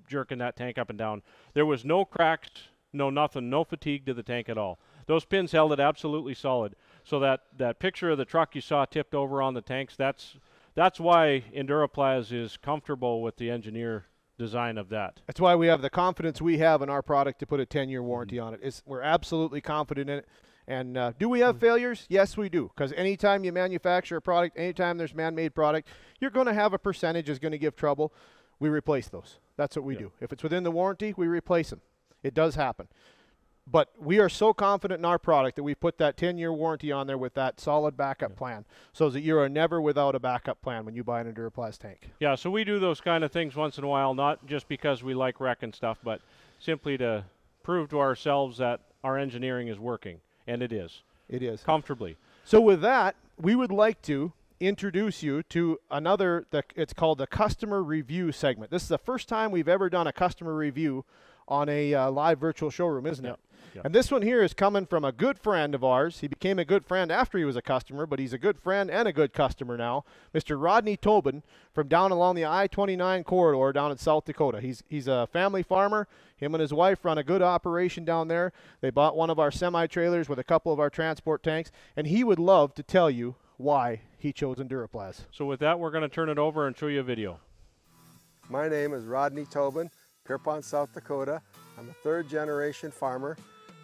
jerking that tank up and down. There was no cracks, no nothing, no fatigue to the tank at all. Those pins held it absolutely solid. So that picture of the truck you saw tipped over on the tanks, that's why enduraplas is comfortable with the engineer design of that. That's why we have the confidence we have in our product to put a 10-year warranty on it. We're absolutely confident in it. And do we have failures? Yes, we do. Because anytime you manufacture a product, anytime there's man-made product, you're going to have a percentage that's going to give trouble. We replace those. That's what we do. If it's within the warranty, we replace them. It does happen. But we are so confident in our product that we put that 10-year warranty on there with that solid backup plan, so that you are never without a backup plan when you buy an enduraplas tank. Yeah, so we do those kind of things once in a while, not just because we like wrecking stuff, but simply to prove to ourselves that our engineering is working. And it is. It is. Comfortably. So with that, we would like to introduce you to it's called the customer review segment. This is the first time we've ever done a customer review on a live virtual showroom, isn't it? Yep. And this one here is coming from a good friend of ours. He became a good friend after he was a customer, but he's a good friend and a good customer now. Mr. Rodney Tobin from down along the I-29 corridor down in South Dakota. He's a family farmer. Him and his wife run a good operation down there. They bought one of our semi-trailers with a couple of our transport tanks, and he would love to tell you why he chose enduraplas. So with that, we're going to turn it over and show you a video. My name is Rodney Tobin, Pierpont, South Dakota. I'm a third-generation farmer.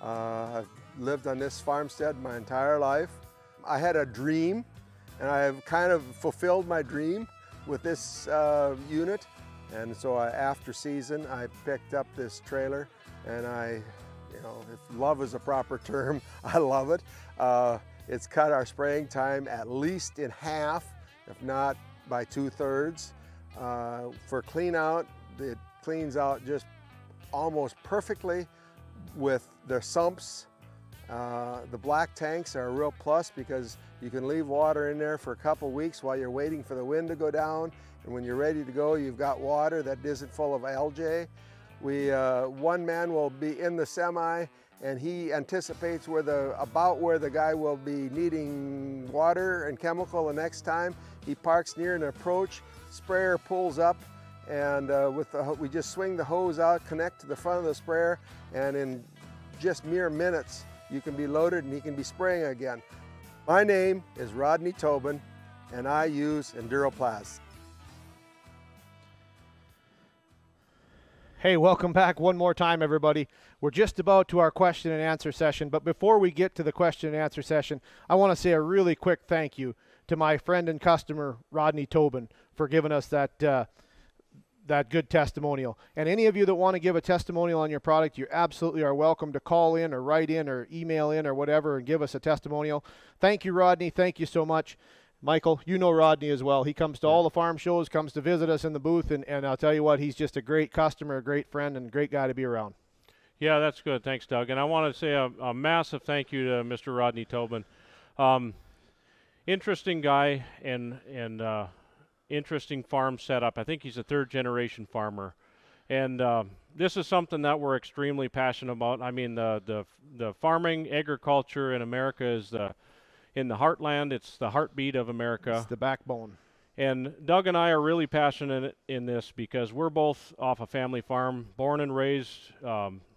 I've lived on this farmstead my entire life. I had a dream, and I've kind of fulfilled my dream with this unit. And so after season, I picked up this trailer, and if love is a proper term, I love it. It's cut our spraying time at least in half, if not by 2/3. For clean out, it cleans out just almost perfectly with the sumps. The black tanks are a real plus because you can leave water in there for a couple weeks while you're waiting for the wind to go down, and when you're ready to go, you've got water that isn't full of algae. One man will be in the semi, and he anticipates about where the guy will be needing water and chemical the next time. He parks near an approach, sprayer pulls up, and we just swing the hose out, connect to the front of the sprayer, and in just mere minutes, you can be loaded and he can be spraying again. My name is Rodney Tobin, and I use enduraplas. Hey, welcome back one more time, everybody. We're just about to our question and answer session, but before we get to the question and answer session, I want to say a really quick thank you to my friend and customer, Rodney Tobin, for giving us that good testimonial. And any of you that want to give a testimonial on your product, you absolutely are welcome to call in or write in or email in or whatever and give us a testimonial. Thank you, Rodney. Thank you so much. Michael, you know Rodney as well. He comes to all the farm shows, comes to visit us in the booth, and I'll tell you what, he's just a great customer, a great friend, and a great guy to be around. Yeah, that's good. Thanks, Doug. And I want to say a massive thank you to Mr. Rodney Tobin. Interesting guy and interesting farm setup. I think he's a third-generation farmer. And this is something that we're extremely passionate about. I mean, the farming, agriculture in America is in the heartland. It's the heartbeat of America. It's the backbone. And Doug and I are really passionate in this because we're both off a family farm, born and raised,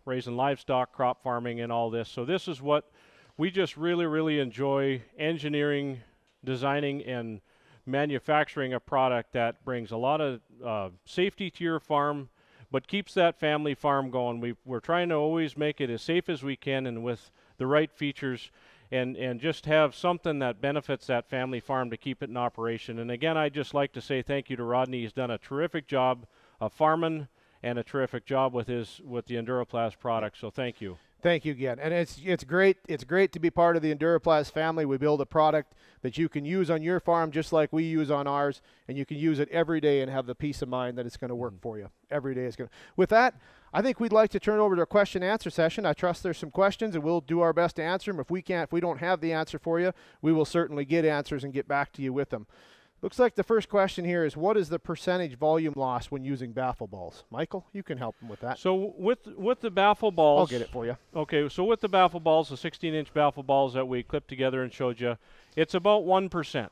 raising livestock, crop farming, and all this. So this is what we just really, really enjoy: engineering, designing, and manufacturing a product that brings a lot of safety to your farm, but keeps that family farm going. We're trying to always make it as safe as we can and with the right features, and just have something that benefits that family farm to keep it in operation. And again, I'd just like to say thank you to Rodney. He's done a terrific job of farming and a terrific job with the enduraplas product, so thank you. Thank you again. And it's great. It's great to be part of the enduraplas family. We build a product that you can use on your farm just like we use on ours, and you can use it every day and have the peace of mind that it's going to work for you. Every day is going to. With that, I think we'd like to turn over to a question and answer session. I trust there's some questions, and we'll do our best to answer them. If we don't have the answer for you, we will certainly get answers and get back to you with them. Looks like the first question here is, what is the percentage volume loss when using baffle balls? Michael, you can help them with that. So with the baffle balls, I'll get it for you. Okay, so with the baffle balls, the 16-inch baffle balls that we clipped together and showed you, it's about 1%.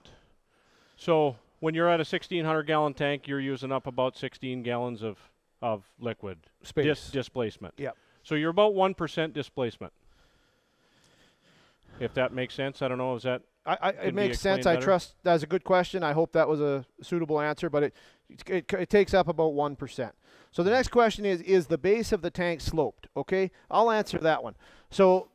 So when you're at a 1,600-gallon tank, you're using up about 16 gallons of liquid Space. displacement. Yep. So you're about 1% displacement. If that makes sense, I don't know. Is that? It makes sense. I trust that's a good question. I hope that was a suitable answer, but it takes up about 1%. So the next question is the base of the tank sloped? Okay, I'll answer that one. So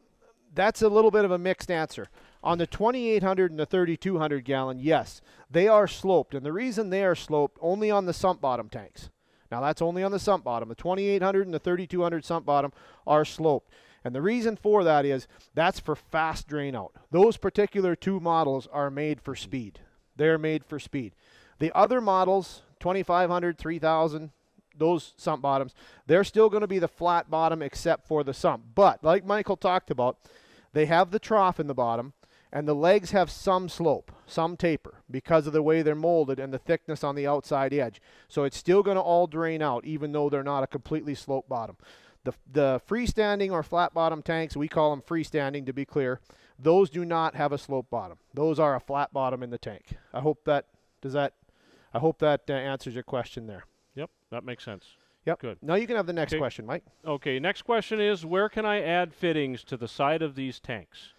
that's a little bit of a mixed answer. On the 2,800 and the 3,200 gallon, yes, they are sloped. And the reason they are sloped only on the sump bottom tanks. Now that's only on the sump bottom. The 2,800 and the 3,200 sump bottom are sloped. And the reason for that is that's for fast drain out. Those particular two models are made for speed. They're made for speed. The other models, 2,500, 3,000, those sump bottoms, they're still going to be the flat bottom except for the sump. But like Michael talked about, they have the trough in the bottom, and the legs have some slope, some taper, because of the way they're molded and the thickness on the outside edge. So it's still going to all drain out, even though they're not a completely sloped bottom. The freestanding or flat bottom tanks, we call them freestanding to be clear, those do not have a slope bottom. Those are a flat bottom in the tank. I hope that answers your question there. Yep, that makes sense. Yep. Good. Now you can have the next question, Mike. Okay, next question is, where can I add fittings to the side of these tanks?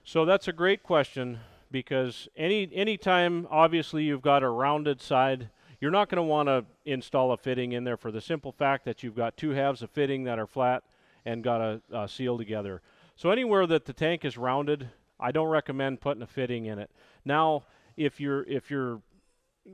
So that's a great question, because anytime obviously you've got a rounded side, you're not going to want to install a fitting in there for the simple fact that you've got two halves of fitting that are flat and got a seal together. So anywhere that the tank is rounded, I don't recommend putting a fitting in it. Now, if you're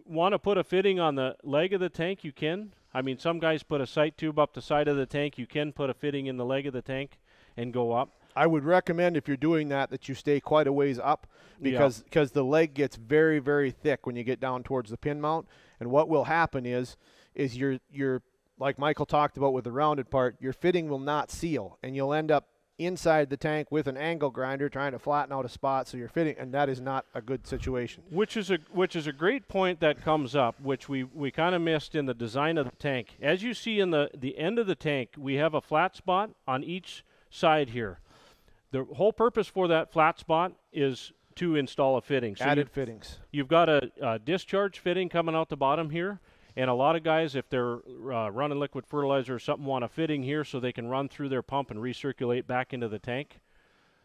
want to put a fitting on the leg of the tank, you can. I mean, some guys put a sight tube up the side of the tank. You can put a fitting in the leg of the tank and go up. I would recommend, if you're doing that you stay quite a ways up, because the leg gets very, very thick when you get down towards the pin mount. And what will happen is you're like Michael talked about with the rounded part, your fitting will not seal, and you'll end up inside the tank with an angle grinder trying to flatten out a spot, so you're fitting, and that is not a good situation. Which is a great point that comes up, which we kind of missed in the design of the tank. As you see in the end of the tank, we have a flat spot on each side here. The whole purpose for that flat spot is to install a fitting. So added fittings. You've got a discharge fitting coming out the bottom here, and a lot of guys, if they're running liquid fertilizer or something, want a fitting here so they can run through their pump and recirculate back into the tank.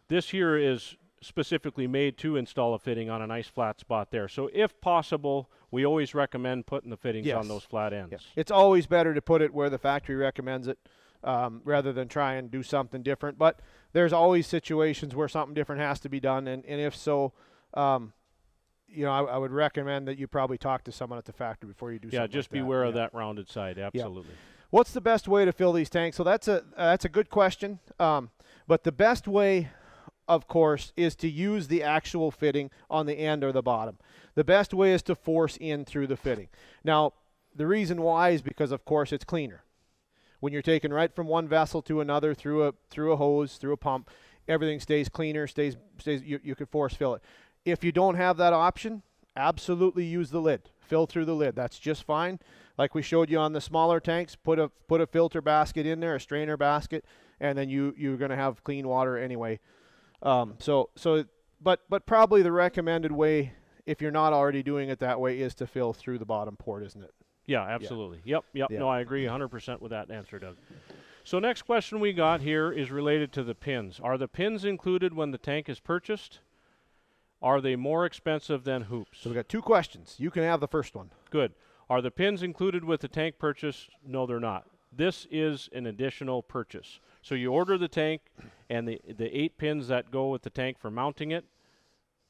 This here is specifically made to install a fitting on a nice flat spot there. So if possible, we always recommend putting the fittings on those flat ends. Yes. It's always better to put it where the factory recommends it, rather than try and do something different. But there's always situations where something different has to be done, and if so, I would recommend that you probably talk to someone at the factory before you do something. Yeah, just beware of that rounded side. Absolutely. Yeah. What's the best way to fill these tanks? So that's a good question. But the best way, of course, is to use the actual fitting on the end or the bottom. The best way is to force in through the fitting. Now, the reason why is because, of course, it's cleaner. When you're taking right from one vessel to another through a hose, through a pump, everything stays cleaner, you can force fill it. If you don't have that option, absolutely use the lid. Fill through the lid. That's just fine. Like we showed you on the smaller tanks, put a filter basket in there, a strainer basket, and then you're going to have clean water anyway. But probably the recommended way, if you're not already doing it that way, is to fill through the bottom port, isn't it? Yeah, absolutely. Yep. Yeah. No, I agree 100% with that answer, Doug. So next question we got here is related to the pins. Are the pins included when the tank is purchased? Are they more expensive than hoops? So we got two questions. You can have the first one. Good. Are the pins included with the tank purchase? No, they're not. This is an additional purchase. So you order the tank, and the 8 pins that go with the tank for mounting it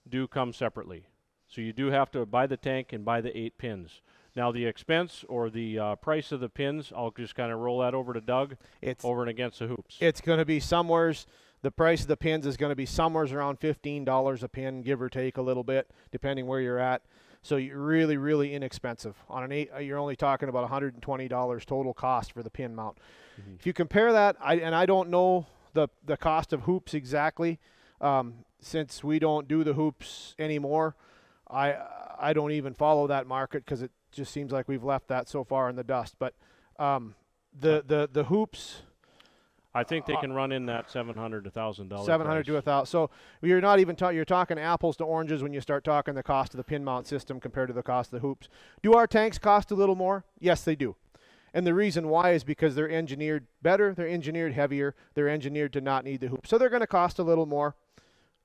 do come separately. So you do have to buy the tank and buy the 8 pins. Now the expense or the price of the pins, I'll just kind of roll that over to Doug. It's over and against the hoops. It's going to be somewheres. The price of the pins is going to be somewheres around $15 a pin, give or take a little bit, depending where you're at. So you're really, really inexpensive. On an 8, you're only talking about $120 total cost for the pin mount. Mm-hmm. If you compare that, I don't know the cost of hoops exactly, since we don't do the hoops anymore. I don't even follow that market because it just seems like we've left that so far in the dust. But the hoops, I think they can run in that $700 to $1,000. $700 to $1,000. So you're not even you're talking apples to oranges when you start talking the cost of the pin mount system compared to the cost of the hoops. Do our tanks cost a little more? Yes, they do. And the reason why is because they're engineered better, they're engineered heavier, they're engineered to not need the hoops. So they're going to cost a little more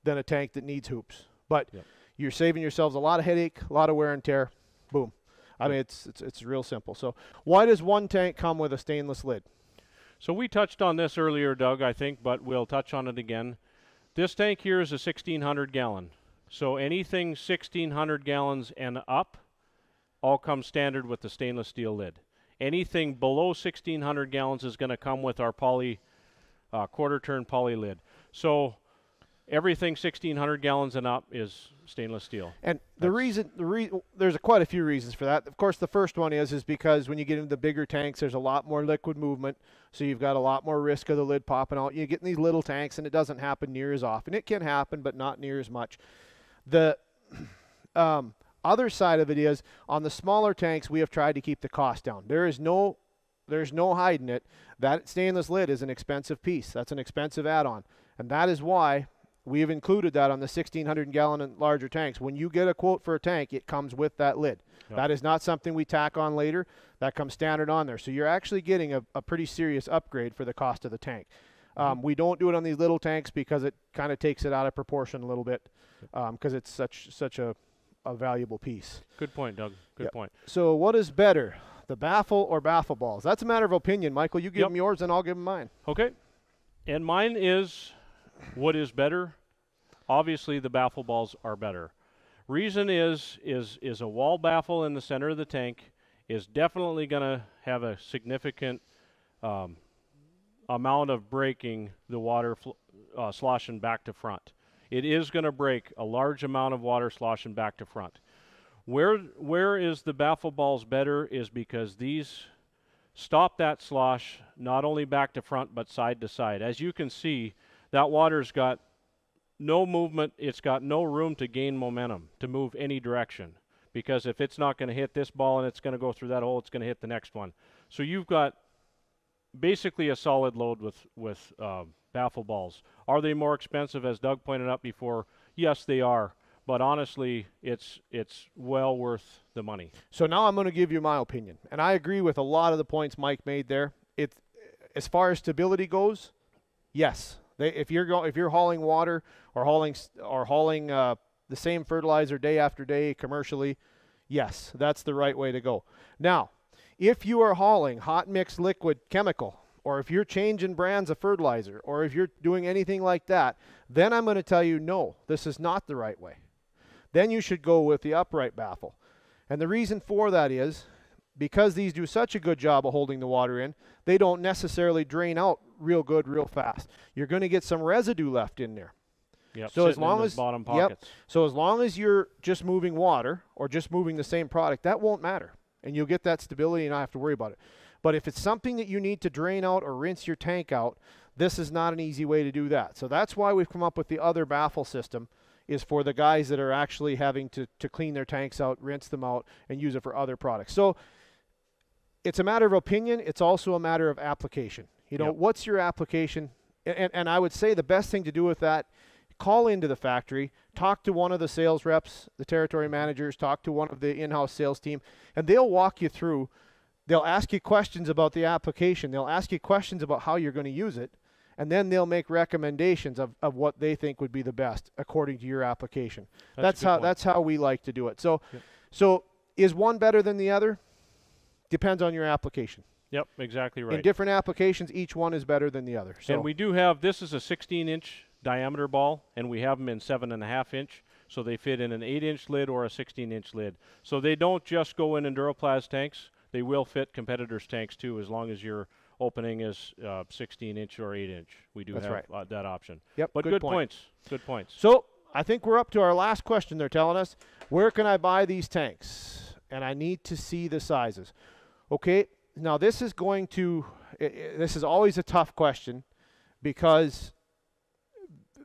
than a tank that needs hoops. But you're saving yourselves a lot of headache, a lot of wear and tear. Boom. I mean, it's real simple. So why does one tank come with a stainless lid? So we touched on this earlier, Doug, I think, but we'll touch on it again. This tank here is a 1,600 gallon. So anything 1,600 gallons and up all comes standard with the stainless steel lid. Anything below 1,600 gallons is going to come with our poly quarter turn poly lid. So everything 1,600 gallons and up is stainless steel. And there's quite a few reasons for that. Of course, the first one is because when you get into the bigger tanks, there's a lot more liquid movement, so you've got a lot more risk of the lid popping out. You get in these little tanks, and it doesn't happen near as often. It can happen, but not near as much. The other side of it is, on the smaller tanks, we have tried to keep the cost down. There's no hiding it. That stainless lid is an expensive piece. That's an expensive add-on, and that is why we've included that on the 1,600 gallon and larger tanks. When you get a quote for a tank, it comes with that lid. Yep. That is not something we tack on later. That comes standard on there. So you're actually getting a pretty serious upgrade for the cost of the tank. We don't do it on these little tanks because it kind of takes it out of proportion a little bit, because it's such a valuable piece. Good point, Doug. Good point. So what is better, the baffle or baffle balls? That's a matter of opinion. Michael, you give them yours and I'll give them mine. Okay. And mine is, what is better? Obviously, the baffle balls are better. Reason is a wall baffle in the center of the tank is definitely going to have a significant amount of breaking the water sloshing back to front. It is going to break a large amount of water sloshing back to front. Where is the baffle balls better is because these stop that slosh not only back to front but side to side. As you can see, that water's got no movement. It's got no room to gain momentum, to move any direction. Because if it's not going to hit this ball and it's going to go through that hole, it's going to hit the next one. So you've got basically a solid load with baffle balls. Are they more expensive, as Doug pointed out before? Yes, they are. But honestly, it's well worth the money. So now I'm going to give you my opinion. And I agree with a lot of the points Mike made there. As far as stability goes, yes. If you're hauling water or hauling the same fertilizer day after day commercially, yes, that's the right way to go. Now, if you are hauling hot mixed liquid chemical, or if you're changing brands of fertilizer, or if you're doing anything like that, then I'm going to tell you, no, this is not the right way. Then you should go with the upright baffle. And the reason for that is because these do such a good job of holding the water in, they don't necessarily drain out real good, real fast. You're going to get some residue left in there. Yep, so as long as bottom pockets. So as long as you're just moving water or just moving the same product, that won't matter, and you'll get that stability and not have to worry about it. But if it's something that you need to drain out or rinse your tank out, this is not an easy way to do that. So that's why we've come up with the other baffle system, is for the guys that are actually having to clean their tanks out, rinse them out, and use it for other products. So it's a matter of opinion. It's also a matter of application. You know, what's your application? And I would say the best thing to do with that, call into the factory, talk to one of the sales reps, the territory managers, talk to one of the in-house sales team, and they'll walk you through. They'll ask you questions about the application. They'll ask you questions about how you're going to use it, and then they'll make recommendations of what they think would be the best according to your application. That's how we like to do it. So, so is one better than the other? Depends on your application. Yep, exactly right. In different applications, each one is better than the other. So. And we do have, this is a 16-inch diameter ball, and we have them in 7.5-inch. So they fit in an 8-inch lid or a 16-inch lid. So they don't just go in enduraplas tanks. They will fit competitors' tanks too, as long as your opening is 16-inch or 8-inch. We do have that option. Yep, but good points. Good points. So I think we're up to our last question. They're telling us, where can I buy these tanks? And I need to see the sizes. Okay, now this is going to, this is always a tough question because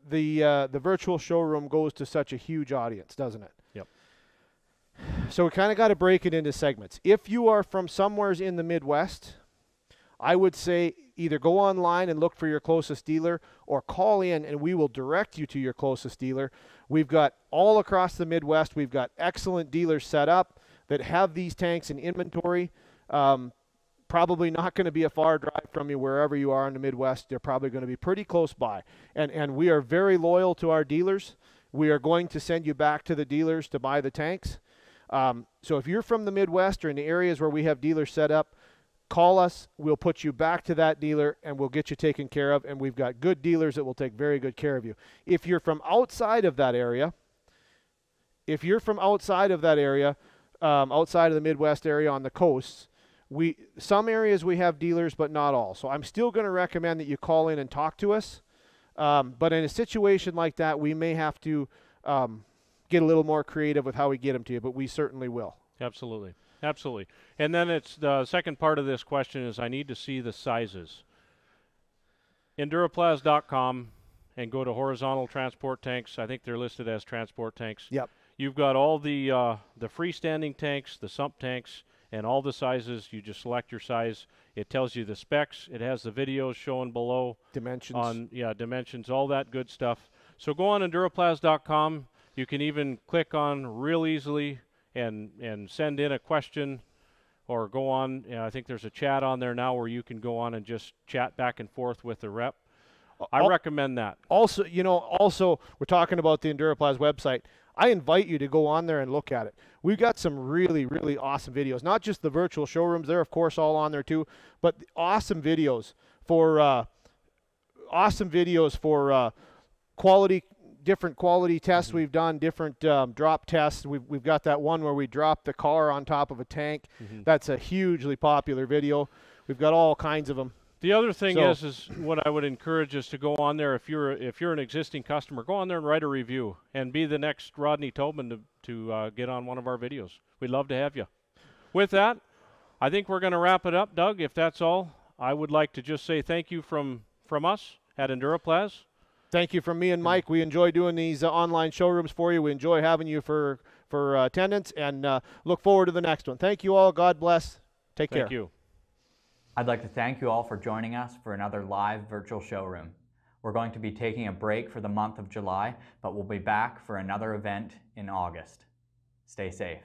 the virtual showroom goes to such a huge audience, doesn't it? Yep. So we kind of got to break it into segments. If you are from somewheres in the Midwest, I would say either go online and look for your closest dealer or call in and we will direct you to your closest dealer. We've got all across the Midwest, we've got excellent dealers set up that have these tanks in inventory. Probably not going to be a far drive from you wherever you are in the Midwest. They're probably going to be pretty close by. And we are very loyal to our dealers. We are going to send you back to the dealers to buy the tanks. So if you're from the Midwest or in the areas where we have dealers set up, call us. We'll put you back to that dealer and we'll get you taken care of. And we've got good dealers that will take very good care of you. If you're from outside of that area, outside of the Midwest area on the coasts, some areas we have dealers, but not all. So I'm still going to recommend that you call in and talk to us. But in a situation like that, we may have to get a little more creative with how we get them to you, but we certainly will. Absolutely. Absolutely. And then it's the second part of this question is I need to see the sizes. Enduraplas.com and go to horizontal transport tanks. I think they're listed as transport tanks. Yep. You've got all the freestanding tanks, the sump tanks, and all the sizes. You just select your size. It tells you the specs. It has the videos shown below. Dimensions. Dimensions, all that good stuff. So go on enduraplas.com. You can even click on real easily and send in a question or go on. I think there's a chat on there now where you can go on and just chat back and forth with the rep. I recommend that. Also, we're talking about the Enduraplas website. I invite you to go on there and look at it. We've got some really, really awesome videos. Not just the virtual showrooms. They're, of course, all on there too. But awesome videos for quality, different quality tests we've done, different drop tests. We've got that one where we drop the car on top of a tank. That's a hugely popular video. We've got all kinds of them. The other thing is what I would encourage is to go on there. If you're an existing customer, go on there and write a review and be the next Rodney Tobin to get on one of our videos. We'd love to have you. With that, I think we're going to wrap it up, Doug. If that's all, I would like to just say thank you from us at Enduraplas. Thank you from me and Mike. We enjoy doing these online showrooms for you. We enjoy having you for attendance and look forward to the next one. Thank you all. God bless. Take care. Thank you. I'd like to thank you all for joining us for another live virtual showroom. We're going to be taking a break for the month of July, but we'll be back for another event in August. Stay safe.